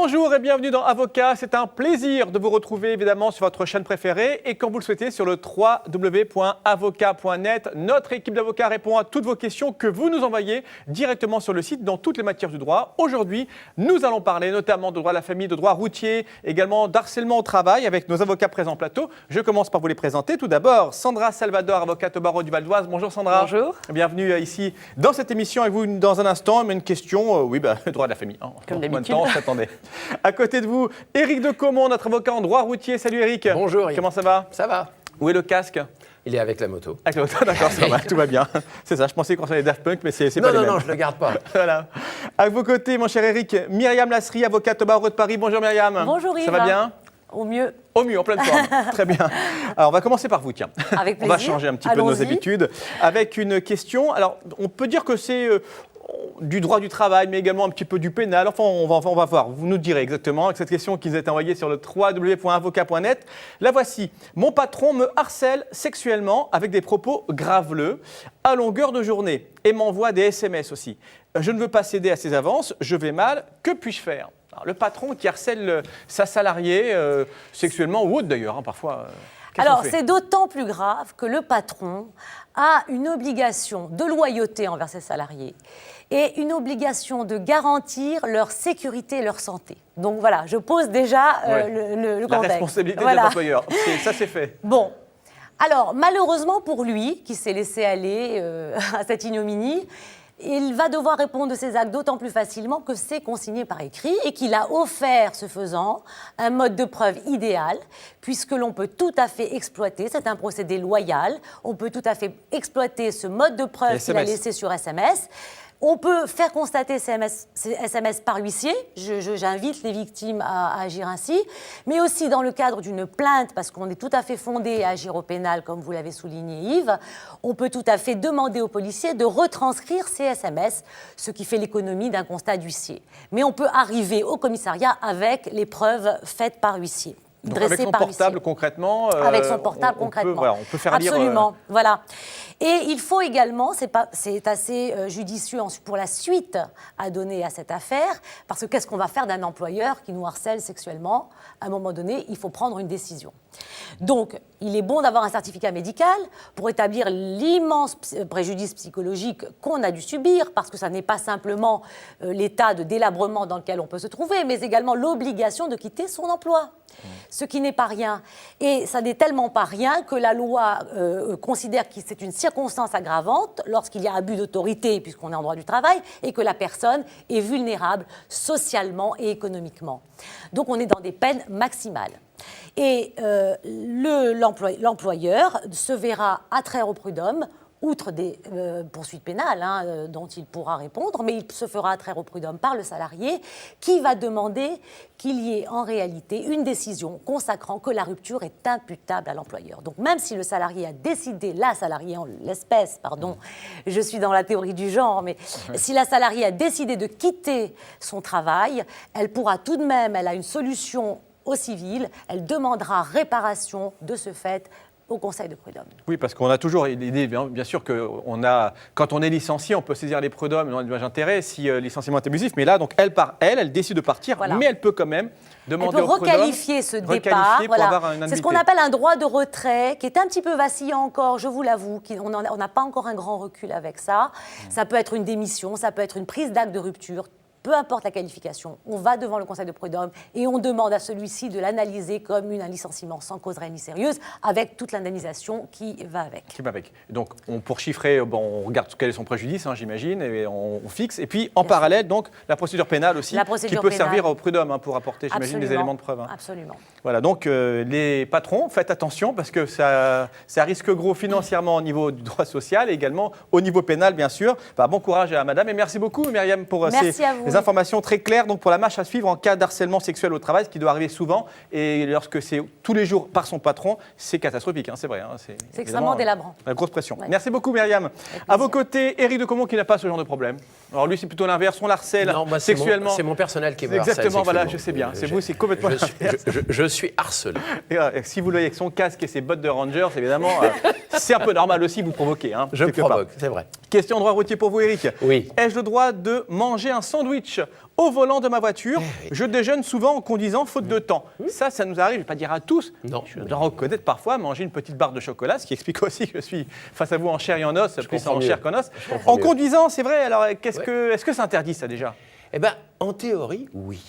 Bonjour et bienvenue dans Avocat. C'est un plaisir de vous retrouver évidemment sur votre chaîne préférée et quand vous le souhaitez sur le www.avocat.net. Notre équipe d'avocats répond à toutes vos questions que vous nous envoyez directement sur le site dans toutes les matières du droit. Aujourd'hui, nous allons parler notamment de droit à la famille, de droit routier, également d'harcèlement au travail avec nos avocats présents en plateau. Je commence par vous les présenter. Tout d'abord, Sandra Salvador, avocate au barreau du Val d'Oise. Bonjour Sandra. Bonjour. Bienvenue ici dans cette émission avec vous dans un instant. Mais une question, droit de la famille. Comme d'habitude. En même temps, on s'attendait. À côté de vous, Éric Decomont, notre avocat en droit routier. Salut Éric. Bonjour Éric. Comment ça va? Ça va. Où est le casque? Il est avec la moto. Avec la moto, d'accord, ça va, tout va bien. C'est ça, je pensais qu'on savait Daft Punk, mais c'est pas les mêmes. Non, je ne le garde pas. Voilà. À vos côtés, mon cher Éric, Myriam Lasserie, avocate au barreau de Paris. Bonjour Myriam. Bonjour Yves. Ça va bien? Au mieux. Au mieux, en pleine forme. Très bien. Alors, on va commencer par vous, tiens. Avec plaisir. On va changer un petit peu nos habitudes avec une question. Alors, on peut dire que c'est du droit du travail, mais également un petit peu du pénal. Enfin, on va voir. Vous nous direz exactement avec cette question qui nous est envoyée sur le www.avocat.net. La voici. Mon patron me harcèle sexuellement avec des propos graveleux à longueur de journée et m'envoie des SMS aussi. Je ne veux pas céder à ses avances. Je vais mal. Que puis-je faire? Alors, le patron qui harcèle sa salariée sexuellement ou autre d'ailleurs, parfois. Alors, c'est d'autant plus grave que le patron a une obligation de loyauté envers ses salariés et une obligation de garantir leur sécurité et leur santé. Donc voilà, je pose déjà le contexte. La responsabilité de l'employeur, ça c'est fait. Bon, alors malheureusement pour lui, qui s'est laissé aller à cette ignominie, il va devoir répondre de ses actes d'autant plus facilement que c'est consigné par écrit et qu'il a offert, ce faisant, un mode de preuve idéal, puisque l'on peut tout à fait exploiter, c'est un procédé loyal, on peut tout à fait exploiter ce mode de preuve qu'il a laissé sur SMS. On peut faire constater ces SMS par huissier, j'invite les victimes à agir ainsi, mais aussi dans le cadre d'une plainte, parce qu'on est tout à fait fondé à agir au pénal, comme vous l'avez souligné Yves, on peut tout à fait demander aux policiers de retranscrire ces SMS, ce qui fait l'économie d'un constat d'huissier. Mais on peut arriver au commissariat avec les preuves faites par huissier. Donc avec son portable concrètement. Avec son portable concrètement. On peut faire lire. Absolument, voilà. Et il faut également, c'est assez judicieux pour la suite à donner à cette affaire, parce que qu'est-ce qu'on va faire d'un employeur qui nous harcèle sexuellement? À un moment donné, il faut prendre une décision. Donc, il est bon d'avoir un certificat médical pour établir l'immense préjudice psychologique qu'on a dû subir, parce que ça n'est pas simplement l'état de délabrement dans lequel on peut se trouver, mais également l'obligation de quitter son emploi. Ce qui n'est pas rien. Et ça n'est tellement pas rien que la loi considère que c'est une circonstance aggravante lorsqu'il y a abus d'autorité, puisqu'on est en droit du travail, et que la personne est vulnérable socialement et économiquement. Donc on est dans des peines maximales. Et l'employeur se verra attraire au prud'homme, outre des poursuites pénales dont il pourra répondre, mais il se fera attraire au prud'homme par le salarié qui va demander qu'il y ait en réalité une décision consacrant que la rupture est imputable à l'employeur. Donc même si le salarié a décidé, la salariée en l'espèce, pardon, je suis dans la théorie du genre, mais si la salariée a décidé de quitter son travail, elle pourra tout de même, elle a une solution au civil, elle demandera réparation de ce fait au Conseil de prud'homme. Oui, parce qu'on a toujours l'idée, bien sûr, que quand on est licencié, on peut saisir les prud'hommes dans les dommages d'intérêt si licenciement est abusif. Mais là, donc, elle décide de partir, mais elle peut quand même demander au prud'homme. Elle peut requalifier ce départ. Voilà. C'est ce qu'on appelle un droit de retrait, qui est un petit peu vacillant encore, je vous l'avoue. On n'a pas encore un grand recul avec ça. Ça peut être une démission, ça peut être une prise d'acte de rupture. Peu importe la qualification, on va devant le Conseil de prud'homme et on demande à celui-ci de l'analyser comme un licenciement sans cause réelle ni sérieuse, avec toute l'indemnisation qui va avec. Donc, pour chiffrer, on regarde quel est son préjudice, j'imagine, et on fixe. Et puis, en parallèle, donc, la procédure pénale aussi, qui peut servir au prud'homme pour apporter, j'imagine, des éléments de preuve. Absolument. Voilà, donc, les patrons, faites attention, parce que ça risque gros financièrement au niveau du droit social et également au niveau pénal, bien sûr. Bon courage à madame et merci beaucoup, Myriam, pour ces informations très claires donc pour la marche à suivre en cas d'harcèlement sexuel au travail, ce qui doit arriver souvent. Et lorsque c'est tous les jours par son patron, c'est catastrophique, c'est vrai. C'est extrêmement délabrant. La grosse pression. Ouais. Merci beaucoup, Myriam. À vos côtés, Éric Decomont qui n'a pas ce genre de problème. Alors lui, c'est plutôt l'inverse, on l'harcèle sexuellement. C'est mon personnel qui me harcèle exactement, voilà, je sais bien. C'est vous, c'est complètement je suis harcelé. Et si vous le voyez avec son casque et ses bottes de Rangers, évidemment, c'est un peu normal aussi, vous provoquez. Je provoque, c'est vrai. Question droit routier pour vous, Eric. Oui. Ai-je le droit de manger un sandwich au volant de ma voiture? Je déjeune souvent en conduisant faute de temps. Ça nous arrive, je ne vais pas dire à tous. Non. Je dois reconnaître parfois manger une petite barre de chocolat, ce qui explique aussi que je suis face à vous en chair et en os, plus en chair qu'en os. En conduisant, c'est vrai. Alors, est-ce que c'est interdit ça déjà? Eh bien, en théorie, oui.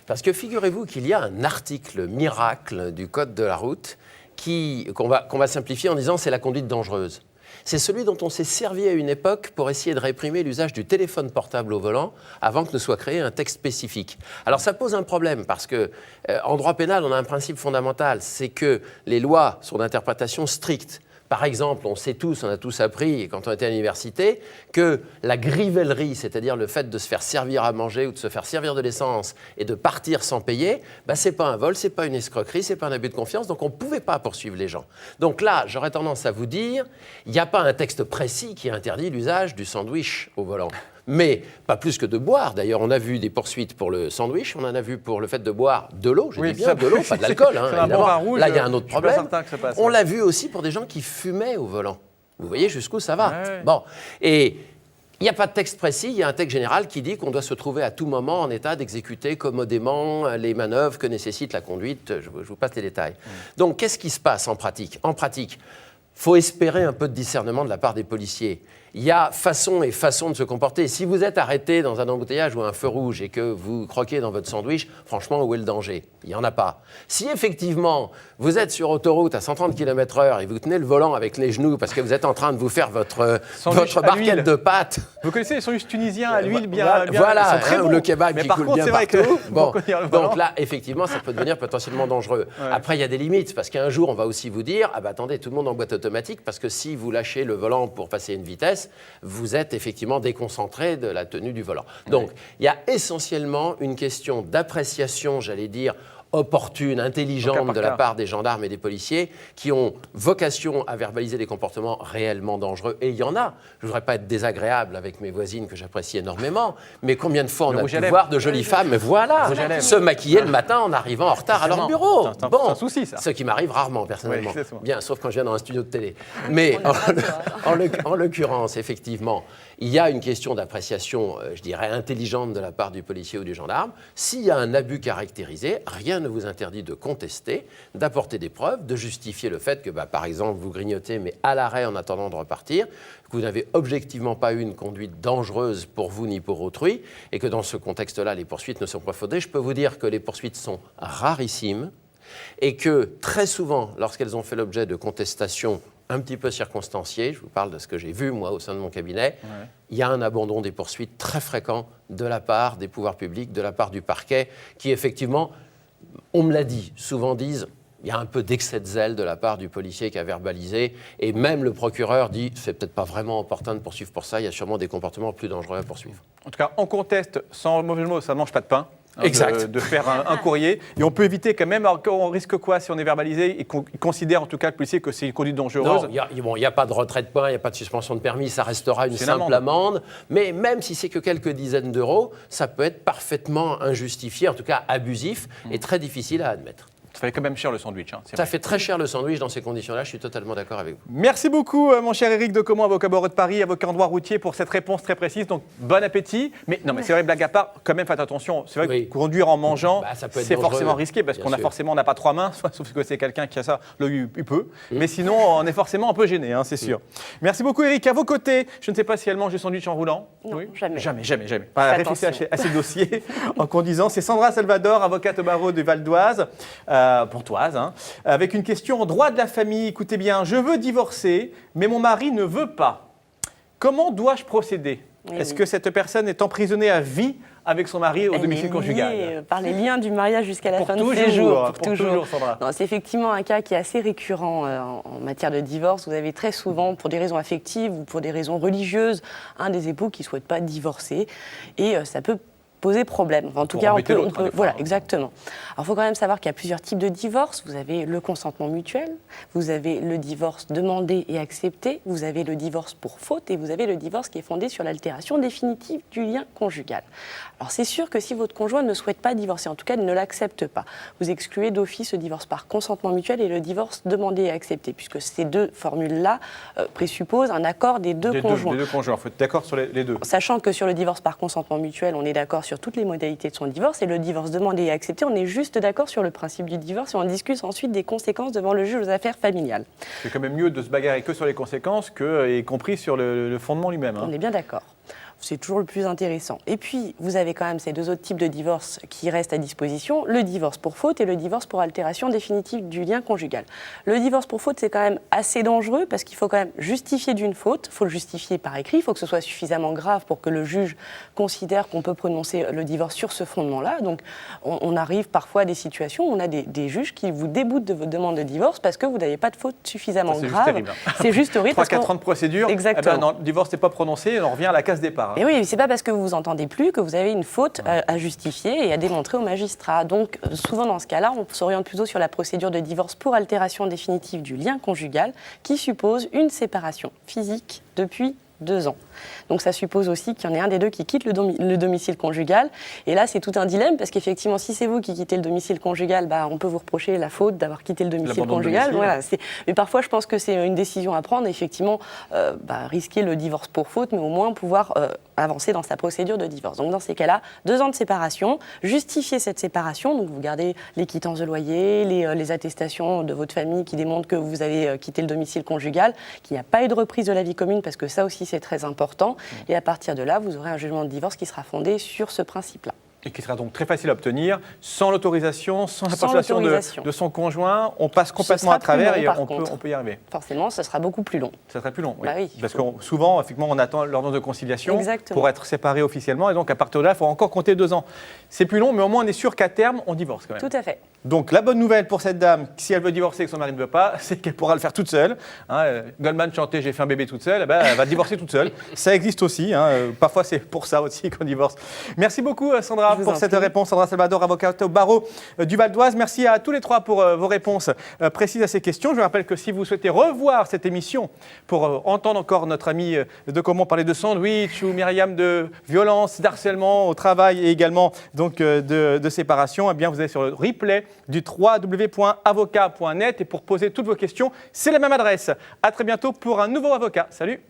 Parce que figurez-vous qu'il y a un article miracle du Code de la route qu'on va simplifier en disant c'est la conduite dangereuse. C'est celui dont on s'est servi à une époque pour essayer de réprimer l'usage du téléphone portable au volant avant que ne soit créé un texte spécifique. Alors ça pose un problème parce que en droit pénal, on a un principe fondamental, c'est que les lois sont d'interprétation stricte. Par exemple, on a tous appris, quand on était à l'université, que la grivellerie, c'est-à-dire le fait de se faire servir à manger ou de se faire servir de l'essence et de partir sans payer, ce n'est pas un vol, ce n'est pas une escroquerie, ce n'est pas un abus de confiance, donc on ne pouvait pas poursuivre les gens. Donc là, j'aurais tendance à vous dire, il n'y a pas un texte précis qui interdit l'usage du sandwich au volant. Mais pas plus que de boire. D'ailleurs, on a vu des poursuites pour le sandwich, on en a vu pour le fait de boire de l'eau, je dis bien de l'eau, pas de l'alcool. Là, il y a un autre problème. On l'a vu aussi pour des gens qui fumaient au volant. Vous voyez jusqu'où ça va. Ouais. Bon, et il n'y a pas de texte précis, il y a un texte général qui dit qu'on doit se trouver à tout moment en état d'exécuter commodément les manœuvres que nécessite la conduite. Je vous passe les détails. Donc, qu'est-ce qui se passe en pratique? En pratique, il faut espérer un peu de discernement de la part des policiers. Il y a façon et façon de se comporter. Si vous êtes arrêté dans un embouteillage ou un feu rouge et que vous croquez dans votre sandwich, franchement, où est le danger? Il n'y en a pas. Si effectivement, vous êtes sur autoroute à 130 km/h et vous tenez le volant avec les genoux parce que vous êtes en train de vous faire votre barquette de pâtes. Vous connaissez les sandwichs tunisiens à l'huile bien voilà, ils sont très bons. le kebab mais qui par coule contre, bien c'est vrai partout. que Bon, donc là, effectivement, ça peut devenir potentiellement dangereux. Ouais. Après, il y a des limites parce qu'un jour, on va aussi vous dire, attendez, tout le monde en boîte automatique parce que si vous lâchez le volant pour passer une vitesse, vous êtes effectivement déconcentré de la tenue du volant. Donc, il y a essentiellement une question d'appréciation, j'allais dire, opportune, intelligente de la part des gendarmes et des policiers qui ont vocation à verbaliser des comportements réellement dangereux. Et il y en a. Je ne voudrais pas être désagréable avec mes voisines que j'apprécie énormément, mais combien de fois on a pu voir de jolies femmes, se maquiller le matin en arrivant en retard à leur bureau. C'est un souci, ça. Ce qui m'arrive rarement, personnellement. Oui, bien, sauf quand je viens dans un studio de télé. Mais en l'occurrence, effectivement, il y a une question d'appréciation, je dirais, intelligente de la part du policier ou du gendarme. S'il y a un abus caractérisé, rien ne vous interdit de contester, d'apporter des preuves, de justifier le fait que, par exemple, vous grignotez, mais à l'arrêt en attendant de repartir, que vous n'avez objectivement pas eu une conduite dangereuse pour vous ni pour autrui, et que dans ce contexte-là, les poursuites ne sont pas fondées. Je peux vous dire que les poursuites sont rarissimes, et que très souvent, lorsqu'elles ont fait l'objet de contestations un petit peu circonstanciées, je vous parle de ce que j'ai vu, moi, au sein de mon cabinet, il y a un abandon des poursuites très fréquent de la part des pouvoirs publics, de la part du parquet, qui effectivement, on me l'a dit, souvent disent, il y a un peu d'excès de zèle de la part du policier qui a verbalisé, et même le procureur dit, c'est peut-être pas vraiment opportun de poursuivre pour ça, il y a sûrement des comportements plus dangereux à poursuivre. En tout cas, on conteste, sans mauvais mot, ça ne mange pas de pain. Exact. De faire un courrier. Et on peut éviter quand même, alors on risque quoi si on est verbalisé et qu'on considère en tout cas le policier que c'est une conduite dangereuse? Non, il n'y a pas de retrait de points, il n'y a pas de suspension de permis, ça restera une simple amende. Mais même si c'est que quelques dizaines d'euros, ça peut être parfaitement injustifié, en tout cas abusif, et très difficile à admettre. Ça fait quand même cher le sandwich. Ça fait très cher le sandwich dans ces conditions-là, je suis totalement d'accord avec vous. Merci beaucoup, mon cher Éric Decomont, avocat barreau de Paris, avocat en droit routier, pour cette réponse très précise. Donc, bon appétit. Mais non, mais c'est vrai, blague à part, quand même, faites attention. C'est vrai que conduire en mangeant, c'est forcément risqué parce qu'on n'a pas trois mains, sauf que c'est quelqu'un qui a ça, il peut. Mais sinon, on est forcément un peu gêné, c'est sûr. Merci beaucoup, Éric. À vos côtés, je ne sais pas si elle mange du sandwich en roulant. Non, jamais. Jamais. Réfléchissez à ces dossiers en conduisant. C'est Sandra Salvador, avocate au barreau du Val d'Oise, Pontoise, avec une question en droit de la famille. Écoutez bien, je veux divorcer, mais mon mari ne veut pas. Comment dois-je procéder? Est-ce que cette personne est emprisonnée à vie avec son mari au domicile conjugal? Par les liens du mariage jusqu'à la fin de ses jours. Pour toujours, Sandra. C'est effectivement un cas qui est assez récurrent en matière de divorce. Vous avez très souvent, pour des raisons affectives ou pour des raisons religieuses, un des époux qui ne souhaite pas divorcer. Et ça peut poser problème. En tout Pour cas, embêter l'autre, des fois. voilà, exactement. Alors, il faut quand même savoir qu'il y a plusieurs types de divorce. Vous avez le consentement mutuel, vous avez le divorce demandé et accepté, vous avez le divorce pour faute et vous avez le divorce qui est fondé sur l'altération définitive du lien conjugal. Alors, c'est sûr que si votre conjoint ne souhaite pas divorcer, en tout cas, il ne l'accepte pas, vous excluez d'office le divorce par consentement mutuel et le divorce demandé et accepté, puisque ces deux formules-là présupposent un accord des deux conjoints. Des deux conjoints, il faut être d'accord sur les deux. Sachant que sur le divorce par consentement mutuel, on est d'accord sur toutes les modalités de son divorce, et le divorce demandé et accepté, on est juste d'accord sur le principe du divorce, et on discute ensuite des conséquences devant le juge aux affaires familiales. C'est quand même mieux de se bagarrer que sur les conséquences, y compris sur le fondement lui-même. On est bien d'accord. C'est toujours le plus intéressant. Et puis, vous avez quand même ces deux autres types de divorce qui restent à disposition, le divorce pour faute et le divorce pour altération définitive du lien conjugal. Le divorce pour faute, c'est quand même assez dangereux parce qu'il faut quand même justifier d'une faute, il faut le justifier par écrit, il faut que ce soit suffisamment grave pour que le juge considère qu'on peut prononcer le divorce sur ce fondement-là. Donc, on arrive parfois à des situations où on a des juges qui vous déboutent de votre demande de divorce parce que vous n'avez pas de faute suffisamment grave. C'est juste horrible. 3-4 ans de procédure, exactement. Non, le divorce n'est pas prononcé, on revient à la case départ. Et oui, c'est pas parce que vous vous entendez plus que vous avez une faute à justifier et à démontrer au magistrat. Donc, souvent dans ce cas-là, on s'oriente plutôt sur la procédure de divorce pour altération définitive du lien conjugal, qui suppose une séparation physique depuis 2 ans. Donc ça suppose aussi qu'il y en ait un des deux qui quitte le domicile conjugal. Et là, c'est tout un dilemme, parce qu'effectivement, si c'est vous qui quittez le domicile conjugal, on peut vous reprocher la faute d'avoir quitté le domicile conjugal. Voilà, mais parfois, je pense que c'est une décision à prendre, effectivement, risquer le divorce pour faute, mais au moins pouvoir avancer dans sa procédure de divorce. Donc dans ces cas-là, 2 ans de séparation, justifier cette séparation, donc vous gardez les quittances de loyer, les attestations de votre famille qui démontrent que vous avez quitté le domicile conjugal, qu'il n'y a pas eu de reprise de la vie commune, parce que ça aussi c'est très important. Et à partir de là, vous aurez un jugement de divorce qui sera fondé sur ce principe-là. Et qui sera donc très facile à obtenir, sans l'autorisation, sans la participation de son conjoint. On passe complètement à travers et on peut y arriver. Forcément, ce sera beaucoup plus long. Ça sera plus long, oui. Oui, parce que souvent, effectivement, on attend l'ordonnance de conciliation pour être séparés officiellement. Et donc, à partir de là, il faut encore compter 2 ans. C'est plus long, mais au moins, on est sûr qu'à terme, on divorce quand même. Tout à fait. Donc, la bonne nouvelle pour cette dame, si elle veut divorcer et que son mari ne veut pas, c'est qu'elle pourra le faire toute seule. Goldman chantait « J'ai fait un bébé toute seule », elle va divorcer toute seule. Ça existe aussi. Parfois, c'est pour ça aussi qu'on divorce. Merci beaucoup, Sandra, pour cette réponse. Sandra Salvador, avocate au barreau du Val d'Oise. Merci à tous les 3 pour vos réponses précises à ces questions. Je vous rappelle que si vous souhaitez revoir cette émission pour entendre encore notre ami de Comont parler de sandwich ou Myriam de violence, d'harcèlement au travail et également donc, de séparation, eh bien, vous allez sur le replay du www.avocat.net et pour poser toutes vos questions, c'est la même adresse. À très bientôt pour un nouveau avocat. Salut!